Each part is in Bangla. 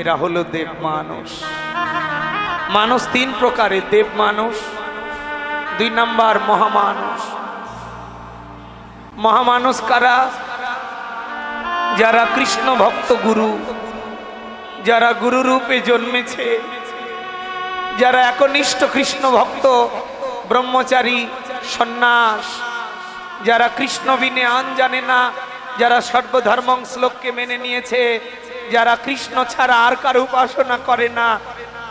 এরা হলো দেব মানুষ। মানুষ তিন প্রকারের, দেব মানুষ, 2 নাম্বার মহামানুষ। মহামানুষ কারা? যারা কৃষ্ণ ভক্ত গুরু, যারা গুরু রূপে জন্মেছে, যারা একনিষ্ঠ কৃষ্ণ ভক্ত, ব্রহ্মচারী, সন্ন্যাস, যারা কৃষ্ণ বিনে আন জানে না, যারা সর্বধর্মং শ্লোককে মেনে নিয়েছে, যারা কৃষ্ণ ছাড়া আর কার উপাসনা করে না,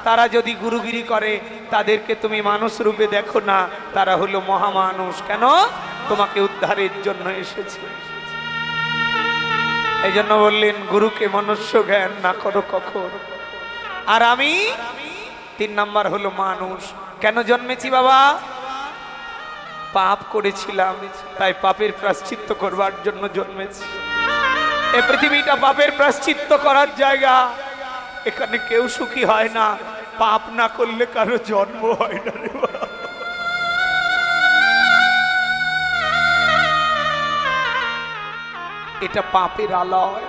তারা যদি গুরুগিরি করে তাদেরকে তুমি মানুষ রূপে দেখো না, তারা হলো মহামানুষ। কেন? তোমাকে উদ্ধারের জন্য এসেছে। এই জন্য বললেন গুরুকে মনুষ্য জ্ঞান না করো কখন। আর আমি 3 নাম্বার হলো মানুষ। কেন জন্মেছি বাবা? পাপ করেছিলাম, তাই পাপের প্রায়শ্চিত্ত করবার জন্য জন্মেছি। এই পৃথিবীটা পাপের প্রায়শ্চিত্ত করার জায়গা। এখানে কেউ সুখী হয় না, পাপ না করলে কারো জন্ম হয় না রে বাবা। এটা পাপের আলয়।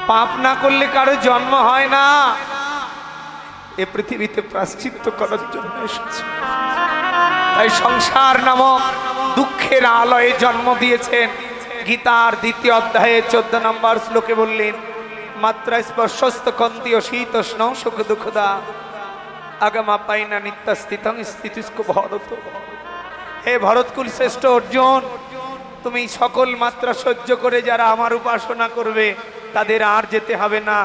পাপ না করলে কারো জন্ম হয় না। এ পৃথিবীতে প্রায়শ্চিত্ত করার জন্য এসেছে। তাই সংসার নামক দুঃখের আলয়ে জন্ম দিয়েছেন। গীতার 2য় অধ্যায়ে 14 নম্বর শ্লোকে বললেন, মাত্রা স্পর্শস্ত কন্তীয় শীতোষ্ণ সুখ দুঃখদা আগমা পাইনা নিত্য স্থিতং স্থিতিস্কু ভরত। হে ভরতকুল শ্রেষ্ঠ অর্জুন, তুমি সকল মাত্রা সহ্য করে যারা আমার উপাসনা করবে তাদের আর যেতে হবে না।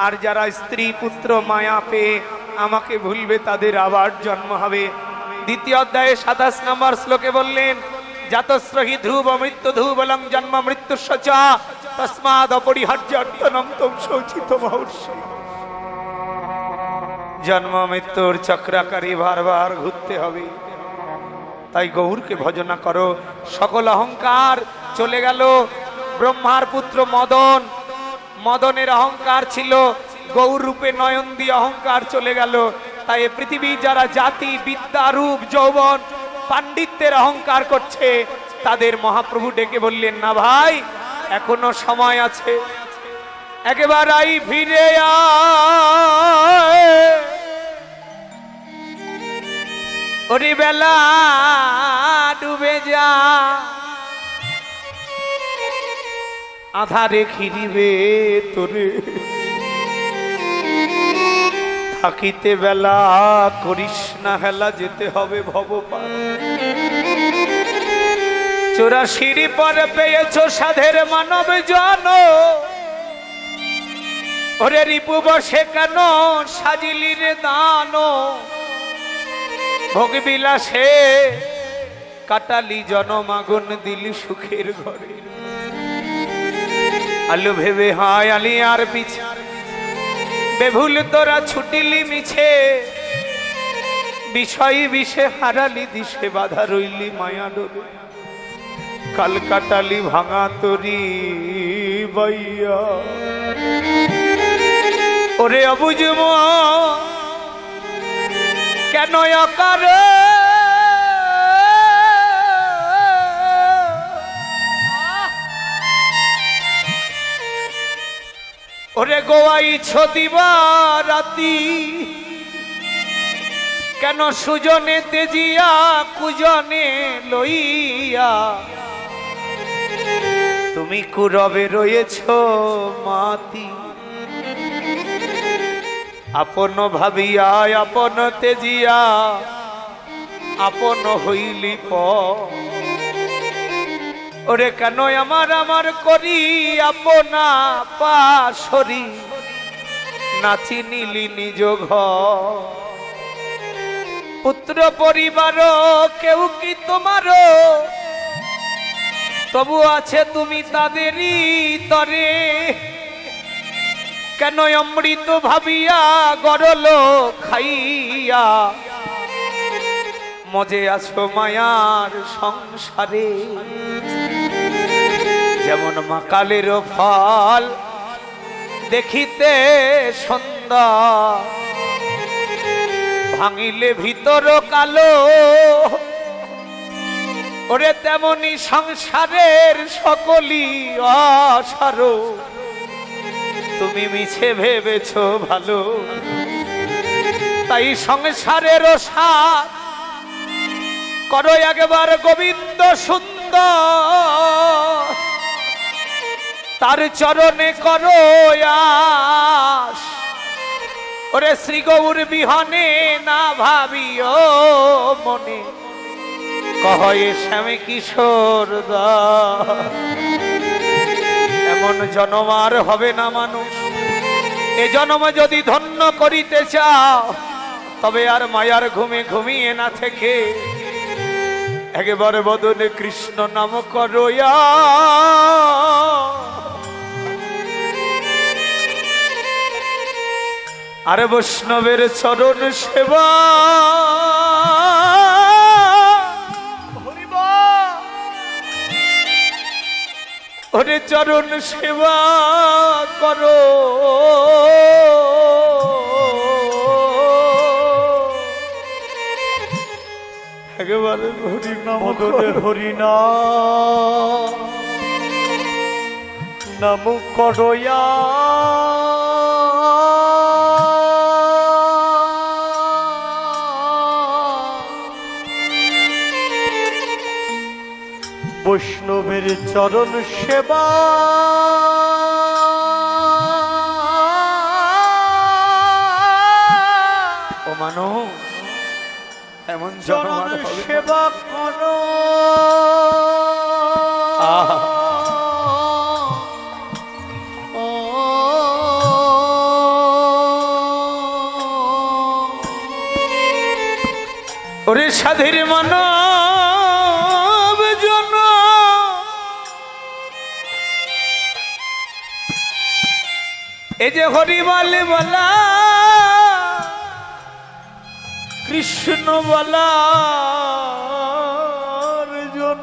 আর যারা স্ত্রী পুত্র মায়া পেয়ে আমাকে ভুলবে তাদের আবার জন্ম হবে। 2য় অধ্যায়ে 27 নম্বর শ্লোকে বললেন, জাতস্রহি ধ্রুব মৃত্যু ধ্রুবলং জন্ম মৃত্যু সচা তস্মাদ অপরিহার্যর্তনম তম শোচিত মহর্ষি। জন্ম মৃত্যুর চক্রাকারে বারবার ঘুরতে হবে। তাই গৌরকে ভজনা করো। সকল অহংকার চলে গেল। ব্রহ্মার পুত্র মদন, মদনের অহংকার ছিল, গৌর রূপে নয়ন দিয়ে অহংকার চলে গেল। তাই পৃথিবী যারা জাতি, বিদ্যা, রূপ, যৌবন, পাণ্ডিত্যের অহংকার করছে তাদের মহাপ্রভু ডেকে বললেন, না ভাই, এখনো সময় আছে, একেবারেই ফিরে আয়। ওরে বেলা ডুবে যা, আধারে ঘিরিবে তোরে, থাকিতে বেলা করিস না হেলা, যেতে হবে ভবপার। 84 পর পেয়েছ সাধের মানব জন, ওরে রিপু বসে কেন সাজিলি রে দান, ভোগ বিলাসে কাটালি জনমাগন দিলি সুখের ঘরে। আলু ভেবে হায় আলি আর পিছে বেভুল তোরা ছুটিলি মিছে, বিষয় বিষে হারালি দিশে বাধা রইলি মায়া ডোবে, কাল কাটালি ভাঙা তরি বাইয়া। ওরে অবুঝ কেন অকারে ওরে গোয়াইছ দিবা রাতি, কেন সুজনে তেজিয়া কুজনে লইয়া, তুমি কুরবে রয়েছ মাতি। আপন ভাবিয়া আপন তেজিয়া আপন হইলি প, ওরে কেন আমার আমার করি আপনা পাশরি, নাচি নিলি নিজ ঘর। পুত্র পরিবার কেউ কি তোমার, তবু আছে তুমি তাদেরই তরে, কেন অমৃত ভাবিয়া গরল খাইয়া, মজে আছো মায়ার সংসারে। যেমন মাকালের ফল দেখিতে সুন্দর, ভাঙিলে ভিতর কালো, ওরে তেমনি সংসারের সকলই অসার। তুমি মিছে ভেবেছো ভালো, তাই সংসারের সাথ করো একবার গোবিন্দ সুন্দর, তার চরণে করো আস। ওরে শ্রী গৌর বিহনে না ভাবিও মনে, কহে শ্যামে কিশোর দা। এমন জন্ম আর হবে না মানুষ, এ জন্ম যদি ধন্য করিতে চাও, তবে আর মায়ার ঘুমে ঘুমিয়ে না থেকে একেবারে বদনে কৃষ্ণ নাম করো। আর বৈষ্ণবের চরণ সেবা, ওরে চরণ সেবা করো। একেবারে হরিনাম নাম করয়া। বৈষ্ণবের চরণ সেবা, ও মানুষ এমন চরণ সেবা করো। ওরে সাধীর মানব জন, এই যে হরিবালে বলা কৃষ্ণ বলা জন,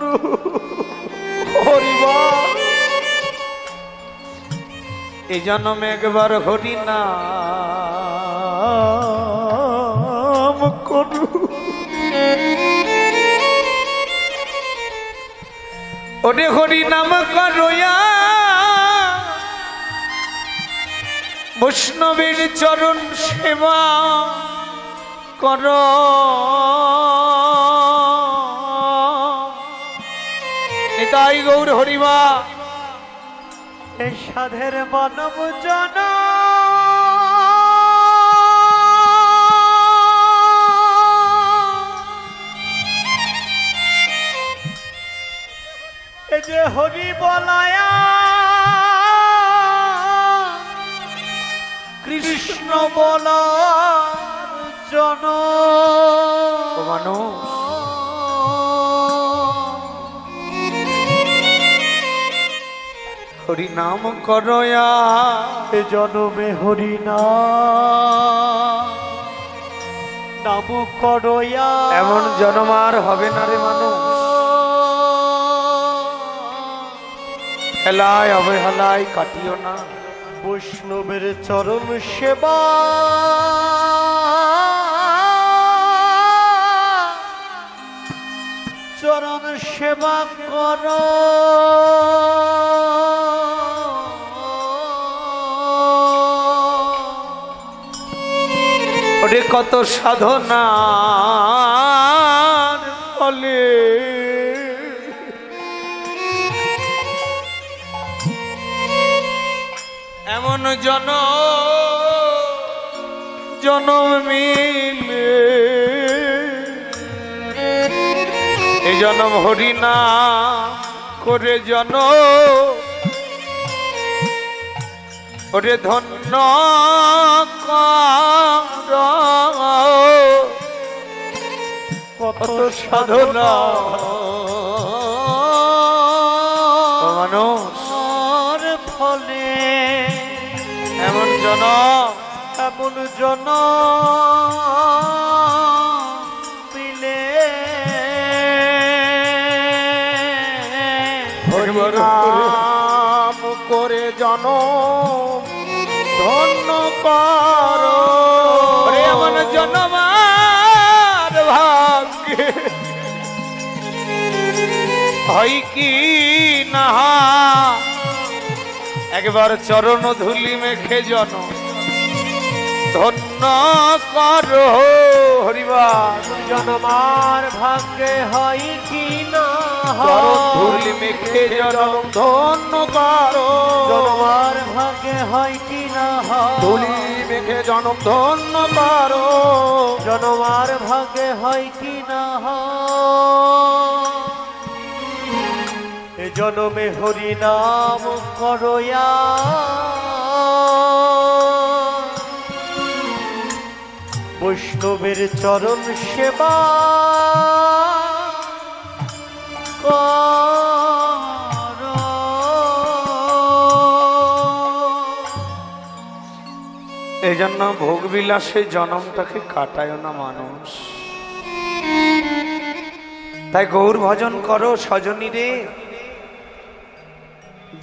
হরিবল এই জন্মে একবার হরি নাম করু। ওরে হরি নাম করয়া, বৈষ্ণবের চরণ সেবা কর। নিতাই গৌর হরিবা। এই সাধের মানব জন, এই যে হরি বলায়া কৃষ্ণ বলা জন, মানুষ হরি নাম করয়া। এ জনমে হরি নাম করয়া। এমন জন্ম আর হবে না রে মানুষ, হেলায় অবহেলায় কাটিও না। বৈষ্ণবের চরণ সেবা, চরণ সেবা কর। ওরে কত সাধনার ফলে এমন জনম মিলে, এই জনম হরিনা করে ওরে ধন্য কর। কত সাধনা মানুষ ফলে এমন জন মিলে নাম করে ধন্য কর। এমন জনমার ভাগ্যে হয় কি না, একবার চরণ ধুলি মেখে জন ধন্য করো হরিবার। জনমার ভাগ্যে হয় কি না চরণ ধুলি মেখে জন ধন্য করো। জনমার ভাগ্যে হয় কি না ধুলি মেখে জনম ধন্য করো। জনমার ভাগ্যে হয় কি না এ জনমে হরি নাম করয়া বৈষ্ণবের চরণ সেবা করো। এই জন্য ভোগ বিলাসে জনমটাকে কাটায় না মানুষ। তাই গৌর ভজন করো সজনী রে।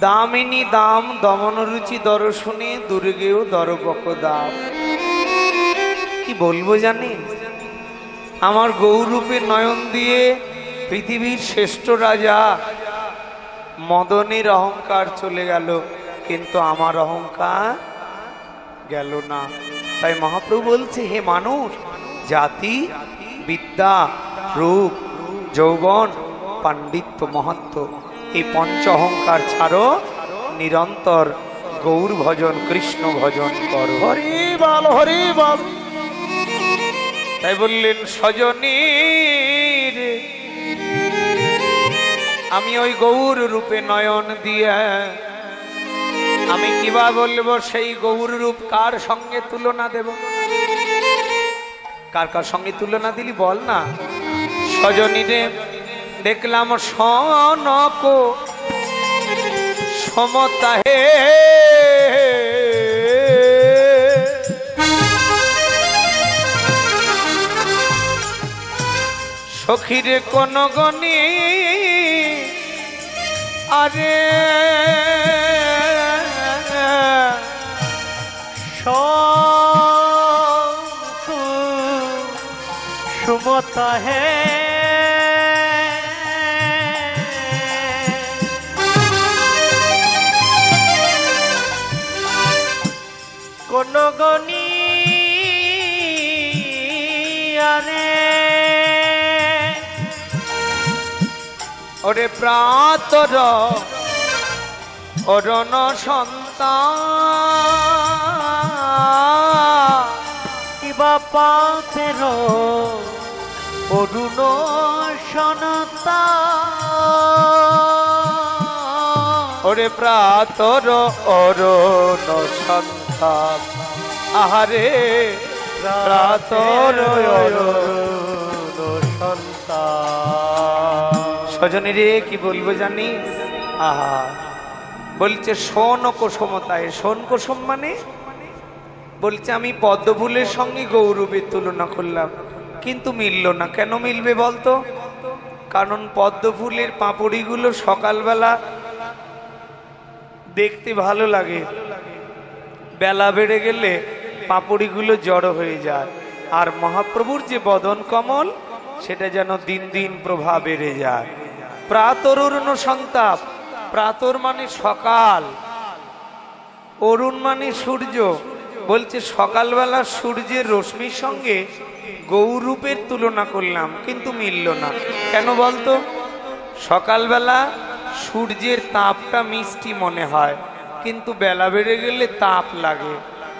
দামিনী দাম দমন রুচি দর্শনে দুর্গেও দরবক দাম। কি বলবো জানি, আমার গৌরূপে নয়ন দিয়ে পৃথিবীর শ্রেষ্ঠ রাজা মদনের অহংকার চলে গেল, কিন্তু আমার অহংকার গেল না। তাই মহাপ্রভু বলছে, হে মানুষ, জাতি বিদ্যা রূপ যৌবন পাণ্ডিত্য মহত্ব এই পঞ্চ অহংকার ছাড়ো, নিরন্তর গৌর ভজন কৃষ্ণ ভজন করো। হরি বল হরি বল। তাই বললেন সজনীর আমি ওই গৌর রূপে নয়ন দিয়ে আমি কিবা বলবো, সেই গৌর রূপ কার সঙ্গে তুলনা দেব? কার কার সঙ্গে তুলনা দিলি বল না। সজনীরে দেখলাম সনক সমতা হে, সখীরে কোন গণি আরে সুমতা হে কোন গনি আরে ওরে প্রাতর অরণ সন্তান কিবা পাতের অরুণ সন্তান। ওরে প্রাতর অরণ সন্তান আহারে প্রাতর অরুণ সন্তান। সজনী রে কি বলবো জানিস? আহা বলছে শোন কোসমতায়। শোন কোসম মানে বলছে আমি পদ্মফুলের সঙ্গে গৌরবের তুলনা করলাম, কিন্তু মিলল না। কেন মিলবে বলতো? কারণ পদ্মফুলের পাপড়িগুলো সকালবেলা দেখতে ভালো লাগে, বেলা বেড়ে গেলে পাপড়িগুলো জড়ো হয়ে যায়। আর মহাপ্রভুর যে বদন কমল সেটা যেন দিন দিন প্রভা বেড়ে যায়। প্রাতর অরুণ সন্তাপ, প্রাতর মানে সকাল, অরুণ মানে সূর্য। বলছে সকালবেলা সূর্যের রশ্মির সঙ্গে গৌরূপের তুলনা করলাম, কিন্তু মিলল না। কেন বলতো? সকালবেলা সূর্যের তাপটা মিষ্টি মনে হয়, কিন্তু বেলা বেড়ে গেলে তাপ লাগে।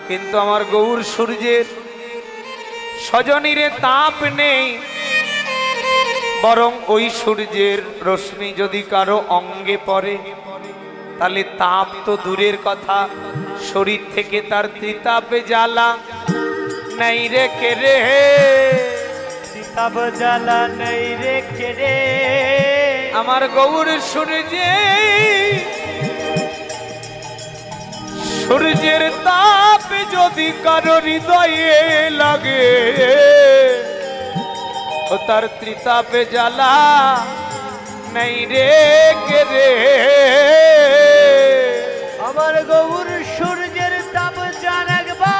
কিন্তু আমার গৌর সূর্যের সজনীরে তাপ নেই, বরং ওই সূর্যের রশ্মি যদি কারো অঙ্গে পড়ে তাহলে তাপ তো দূরের কথা, শরীর থেকে তার ত্রিতাপে জ্বালা নাই রে কে রে, ত্রিতাপ জ্বালা নাই রে কে রে। আমার গৌর সূর্যে সূর্যের তাপ যদি কারো হৃদয়ে লাগে, ও তার ত্রিতাপে জ্বালা নাই রে কে রে। আমার গৌর সূর্যের তাপ যার একবার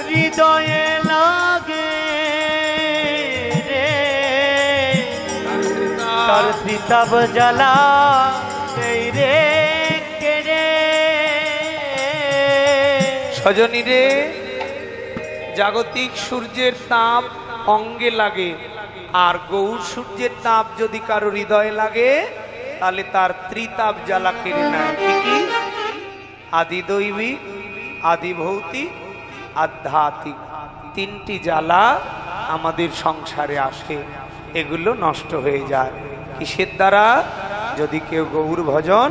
হৃদয়ে লাগে রে, তার ত্রিতাপ জ্বালা নেই রে কেড়ে। সজনী রে, জাগতিক সূর্যের তাপ অঙ্গে লাগে, আর গৌর সূর্যের তাপ যদি কারো হৃদয়ে লাগে তাহলে তার ত্রিতাপ জ্বালা কেড়ে নেয়। কি? আদি দৈবিক, আদি ভৌতিক, আধ্যাত্মিক, তিনটি জ্বালা আমাদের সংসারে আসে, এগুলো নষ্ট হয়ে যায় কিসের দ্বারা? যদি কেউ গৌর ভজন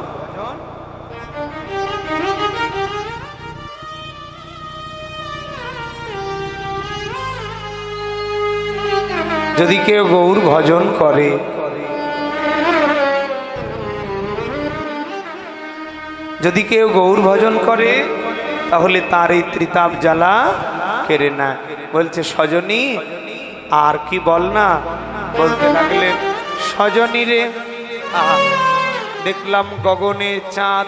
যদি কেউ গৌর ভজন করে। যদি কেউ গৌর ভজন করে তাহলে তার এই ত্রিতাপ জ্বালা কেড়ে না। বলছে সজনী আর কি বল না। বলতে লাগলেন সজনী রে, দেখলাম গগনে চাঁদ,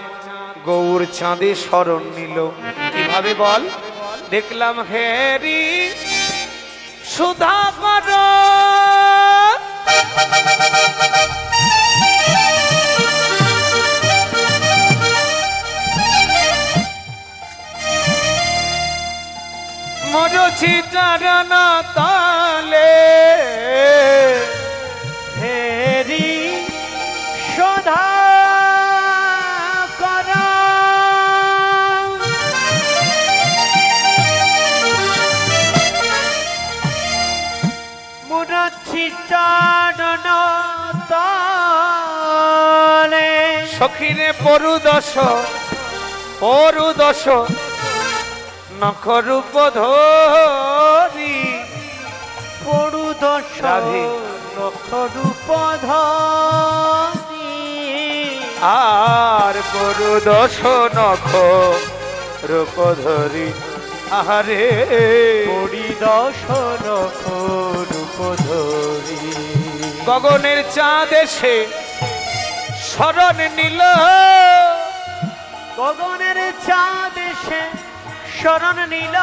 গৌর চাঁদে শরণ নিল। কিভাবে বল? দেখলাম হেরি সুধা কর, মরছি চরণ তলে, হেরি শোধা কর, মুরছি চরণ তলে। সখিরে পরুদশ পরুদশ নখরূপ ধরি, পরুদশ রাধে। নখরূপ ধরি, আর পরুদশ নখ রূপ ধরি। আহারে পরিদশ নখরূপ ধরি। গগনের চাঁদ এসে শরণ নিল, গগনের চাঁদ এসে শরণ নিল।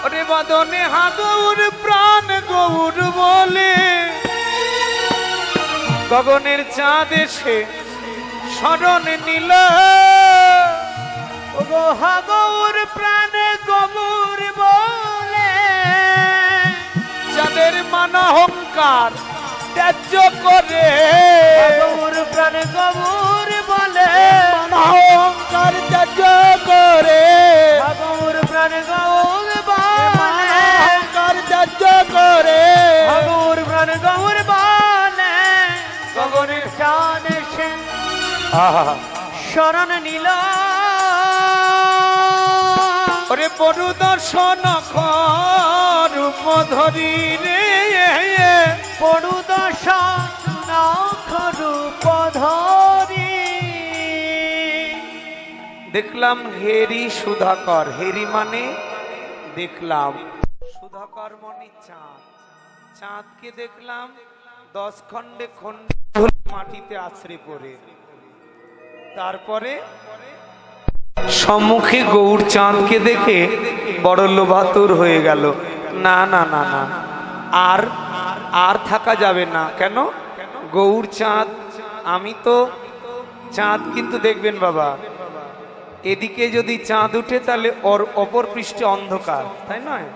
ওরে বদনে হা গৌর প্রাণ গৌর বলে, গগনের চাঁদ এসে শরণ নিল। ওগো হা গৌর প্রাণ গৌর বলে, যাদের মান অহংকার ত্যায্য করে, গৌর প্রাণ গৌর বলে, অহংকার ত্যায্য করে, গৌর প্রাণ গৌর বলে, অহংকার ত্যায্য করে, গৌর প্রাণ গৌর বলে। গগনের চাঁদ এসে শরণ নিল। ওরে পরুদর্শন রূপ ধরি রে, পরুদশ নখরূপ ধরি। দেখলাম হেরি সুধাকর। হেরি মানে দেখলাম, সুধাকর মানে চাঁদ। চাঁদকে দেখলাম 10 খণ্ডে খণ্ডে মাটিতে আছড়ে পড়ে। তারপরে সম্মুখে গৌর চাঁদকে দেখে বড় লোভাতুর হয়ে গেল। না না না না, আর আর থাকা যাবে না। কেন? গৌর চাঁদ, আমি তো চাঁদ, কিন্তু দেখবেন বাবা, এদিকে যদি চাঁদ উঠে তাহলে ওর অপর পৃষ্ঠে অন্ধকার, তাই নয়?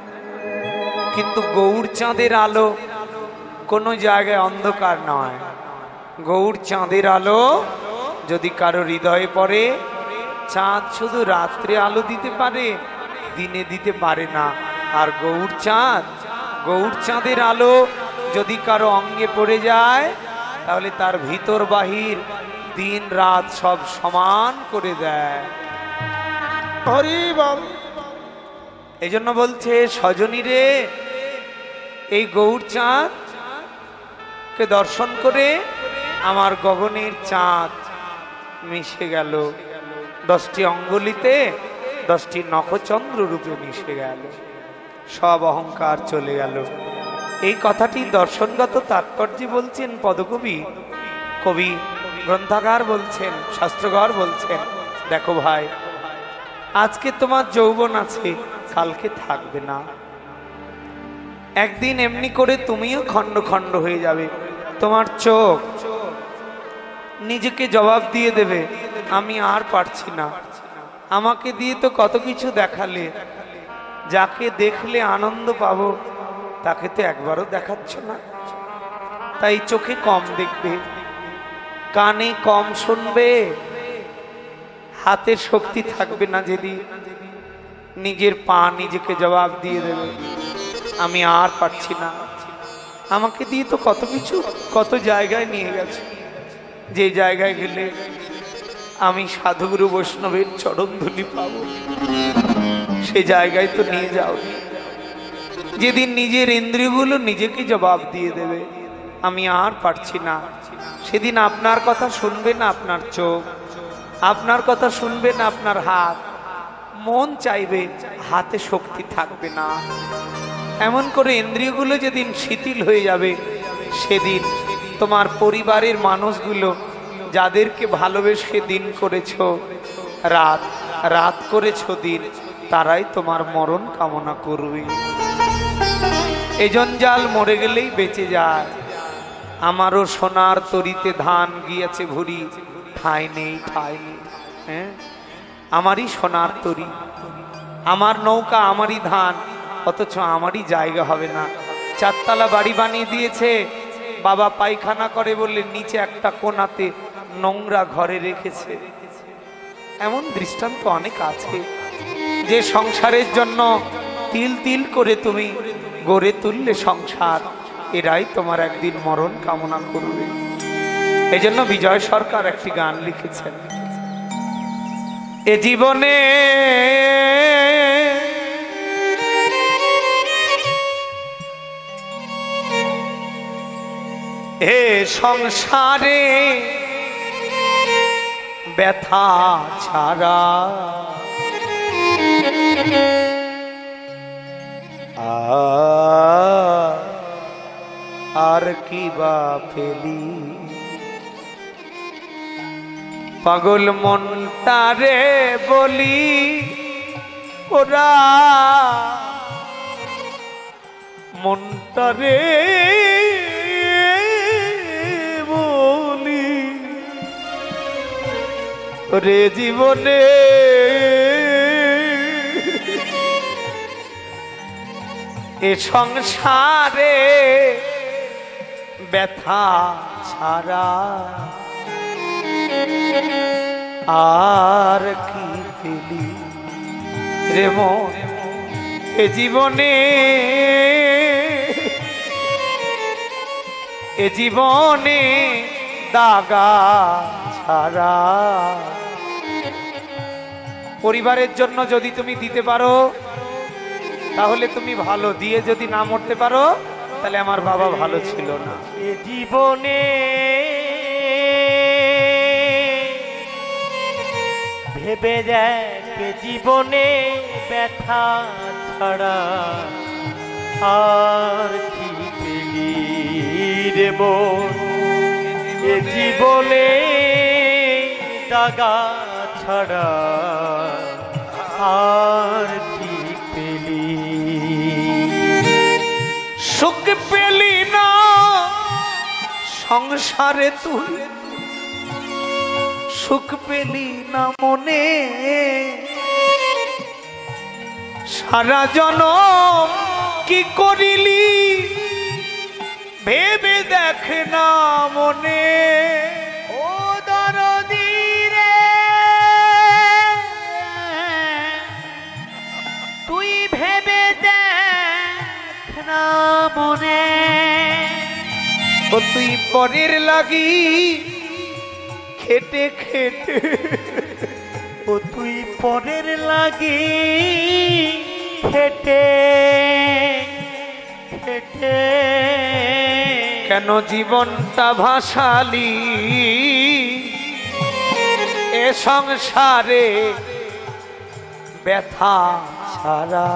কিন্তু গৌর চাঁদের আলো কোনো জায়গায় অন্ধকার নয়। গৌর চাঁদের আলো যদি কারো হৃদয়ে পড়ে, চাঁদ শুধু রাত্রে আলো দিতে পারে, দিনে দিতে পারে না। আর গৌর চাঁদের আলো যদি কারো অঙ্গে পড়ে যায় তাহলে তার ভিতর বাহির দিন রাত সব সমান করে দেয়। হরি বল। এই জন্য বলছে সজনী রে, এই গৌর চাঁদ কে দর্শন করে আমার গগনের চাঁদ মিশে গেল, 10টি অঙ্গুলিতে 10টি নখচন্দ্র রূপে মিশে গেল, সব অহংকার চলে গেল। এই কথাটি দর্শনগত তাৎপর্যে বলছেন পদকবি, কবি গ্রন্থাগার বলছেন, শাস্ত্রঘর বলছেন। দেখো ভাই, আজকে তোমার যৌবন আছে, কালকে থাকবে না। একদিন এমনি করে তুমিও খণ্ড খণ্ড হয়ে যাবে। তোমার চোখ নিজেকে জবাব দিয়ে দেবে, আমি আর পারছি না, আমাকে দিয়ে তো কত কিছু দেখালে, যাকে দেখলে আনন্দ পাবো তাকে তো একবারও দেখাচ্ছ না। তাই চোখে কম দেখবে, কানে কম শুনবে, হাতের শক্তি থাকবে না যেদিন নিজের পা নিজেকে জবাব দিয়ে দেবে, আমি আর পারছি না, আমাকে দিয়ে তো কত কিছু কত জায়গায় নিয়ে গেছে, যে জায়গায় গেলে আমি সাধুগুরু বৈষ্ণবের চরণধুলি পাবো, সে জায়গায় তো নিয়ে যাও। যেদিন নিজের ইন্দ্রিয়গুলো নিজেকে জবাব দিয়ে দেবে, আমি আর পারছি না, সেদিন আপনার কথা শুনবে না আপনার চোখ, আপনার কথা শুনবে না আপনার হাত, মন চাইবে, হাতে শক্তি থাকবে না। এমন করে ইন্দ্রিয়গুলো যেদিন শিথিল হয়ে যাবে, সেদিন তোমার পরিবারের মানুষগুলো যাদেরকে ভালোবেসে দিন করেছ রাত, রাত করেছ দিন, তারাই তোমার মরণ কামনা করবে। এ জঞ্জাল মরে গেলেই বেঁচে যায়। আমারও সোনার তরিতে ধান গিয়েছে ভুরি, ঠাঁই নেই ঠাঁই নেই। হ্যাঁ, আমারই সোনার তরি, আমার নৌকা, আমারই ধান, অথচ আমারই জায়গা হবে না। চারতলা বাড়ি বানিয়ে দিয়েছে, বাবা পায়খানা করে বললে নিচে একটা কোণাতে নোংরা ঘরে রেখেছে। এমন দৃষ্টান্ত অনেক আছে, যে সংসারের জন্য তিল তিল করে তুমি গড়ে তুললে সংসার, এরাই তোমার একদিন মরণ কামনা করবে। এই জন্য বিজয় সরকার একটি গান লিখেছেন, এ জীবনে এ সংসারে ব্যথা ছাড়া আর কি বা পেলি, পাগল মনটারে বলি ওরা, মনটারে বলি রে জীবনে এ সংসারে ব্যথা ছাড়া আর কি পেলি রে মন, এ জীবনে এ জীবনে দাগা ছাড়া। পরিবারের জন্য যদি তুমি দিতে পারো তাহলে তুমি ভালো, দিয়ে যদি না মরতে পারো তাহলে আমার বাবা ভালো ছিল না। এ জীবনে ভেবে দেখ, জীবনে ব্যথা ছাড়া আর কি পেলি রে মন, এ জীবনে দাগা ছাড়া আর কি পেলি। সুখ পেলি না সংসারে তুই, সুখ পেলি না মনে, সারা জনম কি করিলি ভেবে দেখ না মনে। ও দরদি রে, তুই ভেবে দেখ না মনে, ও তুই পরের লাগি খেটে খেটে, ও তুই পরের লাগি খেটে খেটে কেন জীবনটা ভাসালি এ সংসারে ব্যথা ছাড়া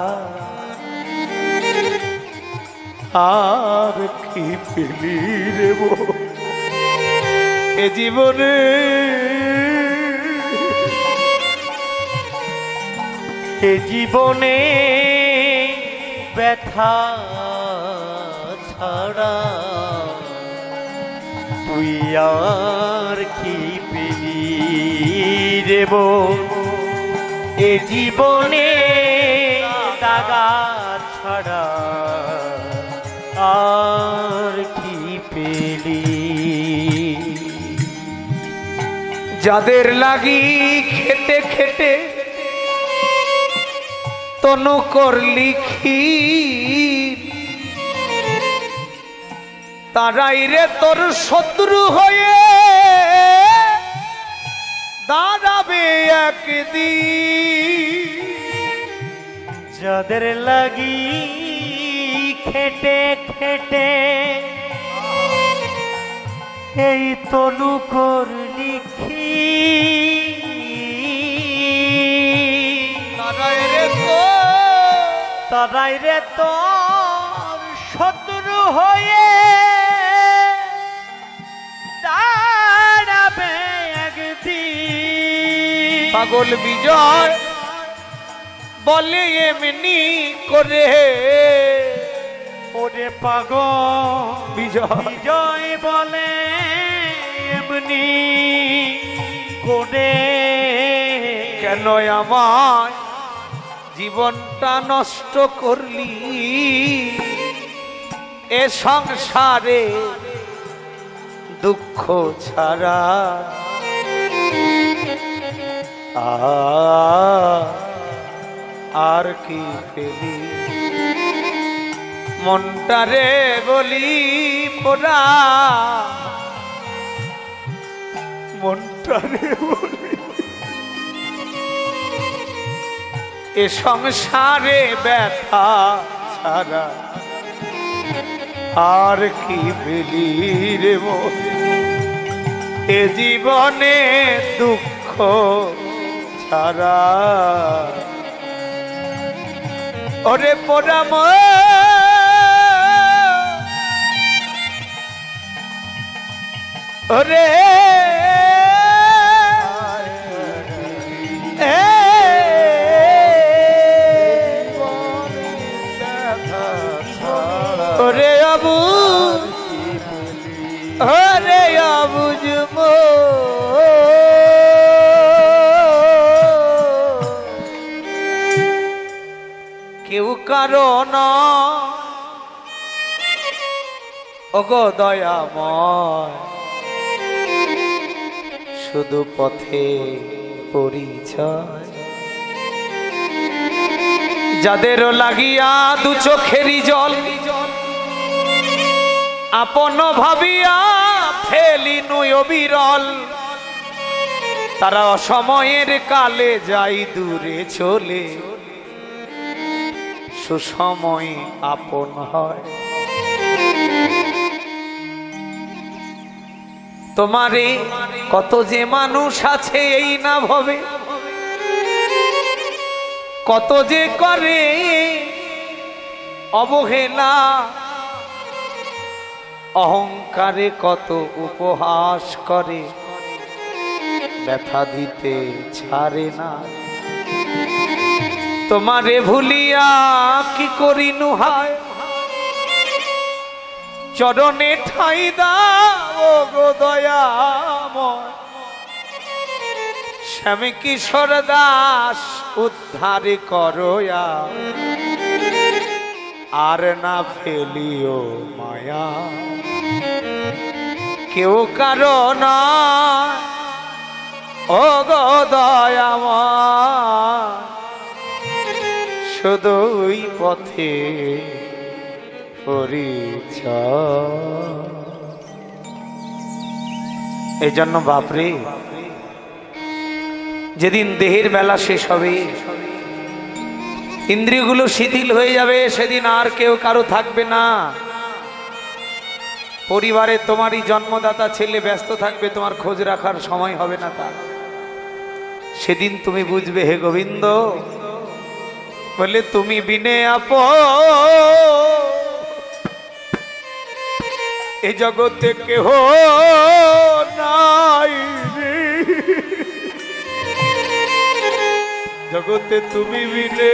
আর কি পেলি রে মন, এ জীবনে এ জীবনে ব্যথা ছাড়া তুই আর কি পেলি রে বোন এ জীবনে দাগা ছাড়া আর কি পেলি? যাদের লাগি খেটে খেটে তনু করলি ক্ষীর, তারাই রে তোর শত্রু হয়ে দাঁড়াবে একদিন। যাদের লাগি খেটে খেটে এই তনু করলি তারাই রে তোর শত্রু হয়ে দাঁড়াবে একদিন। পাগল বিজয় বলে এমনি করে, ওরে পাগল বিজয় বিজয় বলে এমনি করে, কেন আমার জীবনটা নষ্ট করলি এ সংসারে দুঃখ ছাড়া? আর কি পেলি মনটারে বলি পোড়া, মনটারে বলি এ সংসারে ব্যথা ছাড়া আর কি পেলি রে মন এ জীবনে দুঃখ ছাড়া? ওরে পোড়া মন ওরে ওরে আবু ওরে আবুজ মো কেউ কারণ ওগো দয়াময়, শুধু পথে পরিচয়। যাদের লাগিয়া দু চোখেরই জল আপন ভাবিয়া ফেলিনু অবিরল, তারা অসময়ের কালে যাই দূরে চলে, সুসময় আপন হয়। তোমারে কত যে মানুষ আছে এই না ভবে, কত যে করে অবহেলা, অহংকারে কত উপহাস করে, ব্যথা দিতে ছাড়ে না। তোমারে ভুলিয়া কি করিনু হায়, চরণে ঠাই দাও গো দয়াময়। স্বামী কিশোর দাস উদ্ধার করয়া, আর না ফেলিও মায়া। কেউ কারণ ও গো দয়াময়, শুধুই পথে পরিচয়। এই জন্য বাপরে, যেদিন দেহের বেলা শেষ হবে, ইন্দ্রিয়গুলো শিথিল হয়ে যাবে, সেদিন আর কেউ কারো থাকবে না। পরিবারে তোমারই জন্মদাতা ছেলে ব্যস্ত থাকবে, তোমার খোঁজ রাখার সময় হবে না তার। সেদিন তুমি বুঝবে হে গোবিন্দ, বলে তুমি বিনে এই জগতে কেহ নাই রে, জগতে তুমি বিনে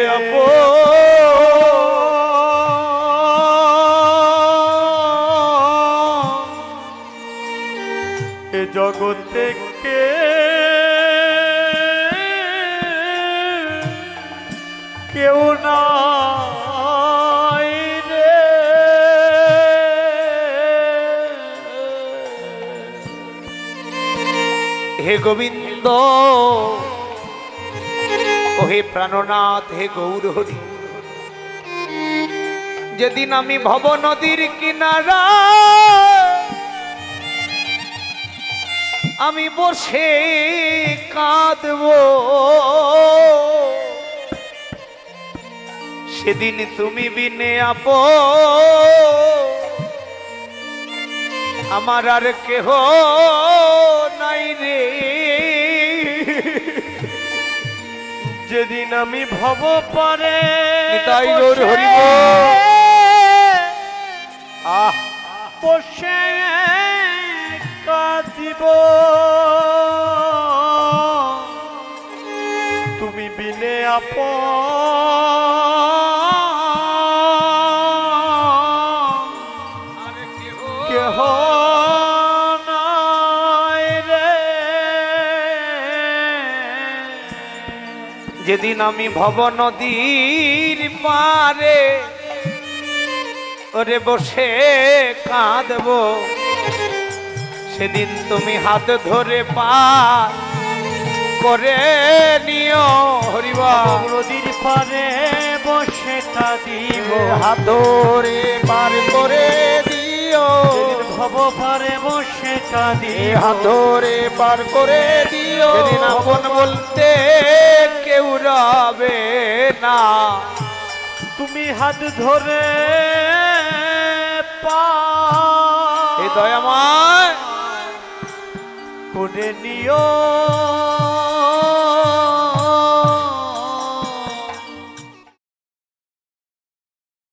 জগতে কে কেউ নাই রে, হে গোবিন্দ, ও হে প্রাণনাথ, হে গৌর হরি, যেদিন আমি ভব নদীর কিনারা আমি বসে কাঁদব, সেদিন তুমি বিনে আমার আর কেহ নাই রে। যেদিন আমি ভব পারে নিতাই গৌর হরি বল। বসে কাঁদিব, তুমি বিনে কেহ নাই রে। যেদিন আমি ভব নদীর পারে ওরে বসে কাঁদব, সেদিন তুমি হাত ধরে পার করে নিও হরিবা। নদীর পারে বসে কাঁদিব, হাত ধরে পার করে দিও, ভব পারে বসে কাঁদি, হাত ধরে পার করে দিও। সেদিন আপন বলতে কেউ রবে না, তুমি হাত ধরে এ দয়াময় করে নিও।